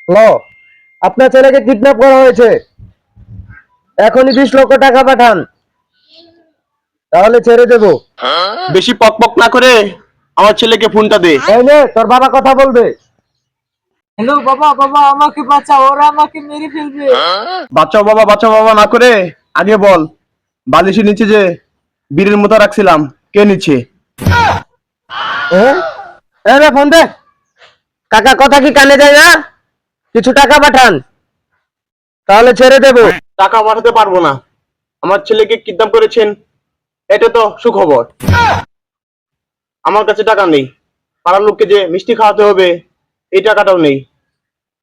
Hello, আপনার ছেলেকে kidnap করা হয়েছে। এখনই 20 লক্ষ টাকা পাঠান, তাহলে ছেড়ে দেবো। বেশি পক পক না করে আমার ছেলেকে ফোনটা দে। এই নে, তোর বাবা কথা বলবে। হ্যালো বাবা, বাবা আমাকে বাঁচাও, ওরা আমাকে মেরে ফেলবে। বাচ্চা বাবা না করে আগে বল, বালিশের নিচে যে বীরের মতো রাখছিলাম কে নিচ্ছে? এই নে, ফোন দে। কাকা, কথা কি কানে যায় না? কিছু টাকা পাঠান, তাহলে ছেড়ে দেবো। টাকা পাঠাতে পারবো না, আমার ছেলেকে কিডন্যাপ করেছেন, এটা তো সুখবর। আমার কাছে টাকা নেই, পাড়ার লোককে যে মিষ্টি খাওয়াতে হবে এই টাকাটাও নেই।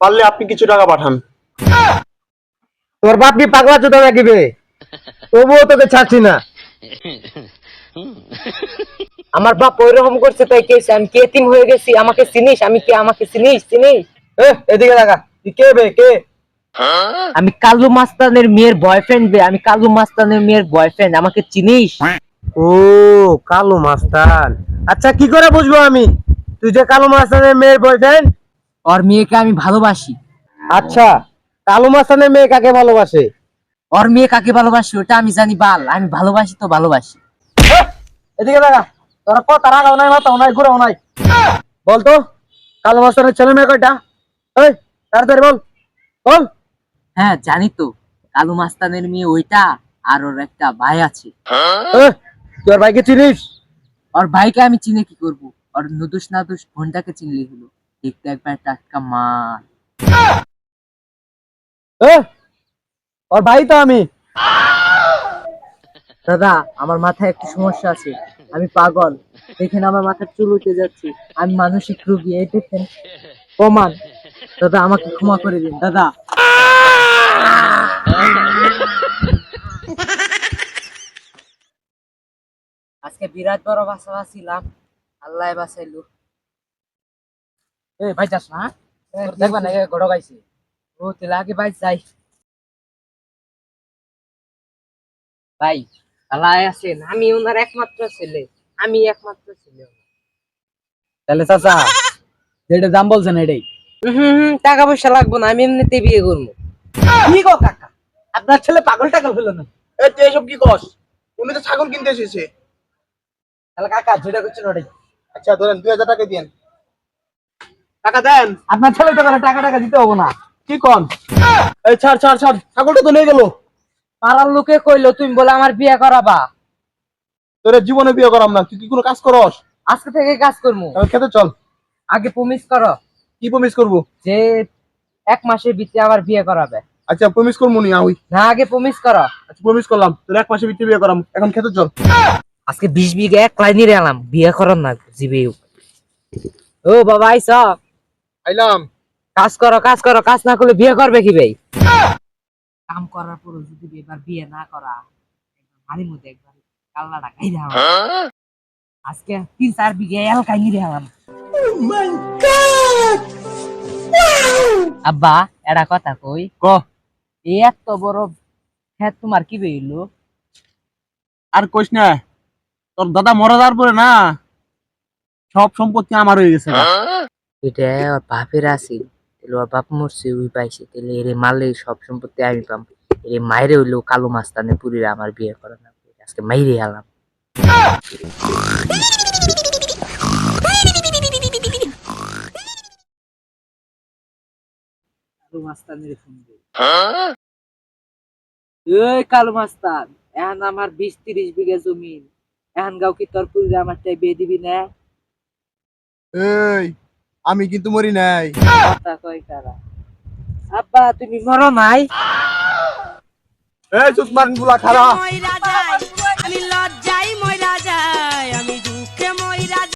পারলে আপনি কিছু টাকা পাঠান। তোর বাপ কি পাগলা চোদা নাকি বে? তবুও তোকে ছাড়ছি না। আমার বাপ ওইরকম করছে তাই কেছে, আমি কি এতিম হয়ে গেছি? আমাকে চিনিস? আমি কি আমাকে চিনিস? এদিকে দেখা, তুই কে বে, কে? আমি কালু মাস্তানের মেয়ের বয়ফ্রেন্ড বে, আমি কালু মাস্তানের মেয়ের বয়ফ্রেন্ড, আমাকে চিনিস? ও, কালু মাস্তান। আচ্ছা, কি করে বুঝবো আমি তুই যে কালু মাস্তানের মেয়ের বয়ফ্রেন্ড? ওর মেয়েকে আমি ভালোবাসি। আচ্ছা, কালু মাস্তানের মেয়ে কাকে ভালোবাসে? ওর মেয়ে কাকে ভালোবাসি ওটা আমি জানি বাল, আমি ভালোবাসি তো ভালোবাসি। এদিকে দেখা, তোরা কত রাগাও নাই, মাথাও নাই, ঘুরাও নাই। বলতো, কালু মাস্তানের ছেলে মেয়ে কয়টা? এই, তাড়াতাড়ি বল, বল। হ্যাঁ জানি তো, কালু মাস্তানের মেয়ে ওইটা, আর ওর একটা ভাই আছে। তোর ভাইকে চিনিস? ওর ভাইকে আমি চিনে কি করব? ওর নুদুস নাদুস বোনটাকে চিনলেই হলো, দেখতে একবার টাটকা মাল। ওর ভাই তো আমি। দাদা, আমার মাথায় একটু সমস্যা আছে, আমি পাগল, দেখেন আমার মাথার চুল উঠে যাচ্ছে, আমি মানসিক রোগী, এই দেখেন প্রমাণ। দাদা আমাকে ক্ষমা করে দিন দাদা। আজকে বিরাট বড় বাঁচাছিলাম, আল্লাহ বাঁচাইলো। এই ভাই, যাস না? দেখবা না গড় গাইছে। ও তেলে আগে ভাই যাই। ভাই আল্লাহ আছেন, আমি ওনার একমাত্র ছেলে, আমি একমাত্র ছেলে। তাহলে চাচা, যেটা দাম বলছেন এটাই। টাকা পয়সা লাগবে না, আমি এমনিতে বিয়ে করবো। কি গো কাকা, আপনার ছেলে পাগল টাগল হলো না? এই তুই এসব কি কস? উনি তো ছাগল কিনতে এসেছে। তাহলে কাকা যেটা করছেন ওটাই। আচ্ছা ধরেন 2000 টাকা দিয়েন। টাকা দেন। আপনার ছেলে তো টাকা টাকা দিতে হবো না। কি কন? এই ছাড় ছাড় ছাড়, ছাগলটা তো নিয়ে গেল। পাড়ার লোকে কইলো তুমি বলে আমার বিয়ে করাবা। তোর জীবনে বিয়ে করাম না, তুই কি কোনো কাজ করস? আজকে থেকে কাজ করবো। খেতে চল। আগে প্রমিস করো কি প্রমিস করবো? যে 1 মাসের ভিতরে আমার বিয়ে করাবে। আচ্ছা প্রমিস করবো নি আউই। না, আগে প্রমিস করো। আচ্ছা প্রমিস করলাম, তোর 1 মাসের ভিতরে বিয়ে করাম। এখন খেতে চল। আজকে 20 বিঘা এক লাইনে এলাম, বিয়ে করার না জিবে। ও বাবা আইস, আইলাম। কাজ করো কাজ করো, কাজ না করলে বিয়ে করবে কি ভাই? কাম করার পর যদি এবার বিয়ে না করা, বাড়ির মধ্যে একবার কাল্লা ডাকাই দাও। আজকে 3-4 বিঘা এলাকায় নিয়ে গেলাম। আব্বা এটা কথা কই, ক। এই এত বড় হ্যাঁ তোমার কি বেইলো? আর কইস না, তোর দাদা মরে যাওয়ার পরে না সব সম্পত্তি আমার হয়ে গেছে। এটা ওর বাপের আছে, তাহলে ওর বাপ মরছে ওই পাইছে, তাহলে এরে মারলে সব সম্পত্তি আমি পাম। এরে মাইরে হইলো কালো মাস্তানে পুরীরা আমার বিয়ে করে না, আজকে মাইরে গেলাম। কালো মাস্তানের ফোন দে। এই কালো মাস্তান, এখন আমার 20-30 বিঘা জমিন, এখন গাও কি তোর পুরীরা আমার চাই বিয়ে দিবি না? এই আমি কিন্তু মরি নাই। কথা কয় কারা? আব্বা তুমি মরো নাই? এই চুপ মারেন গুলা খারাপ।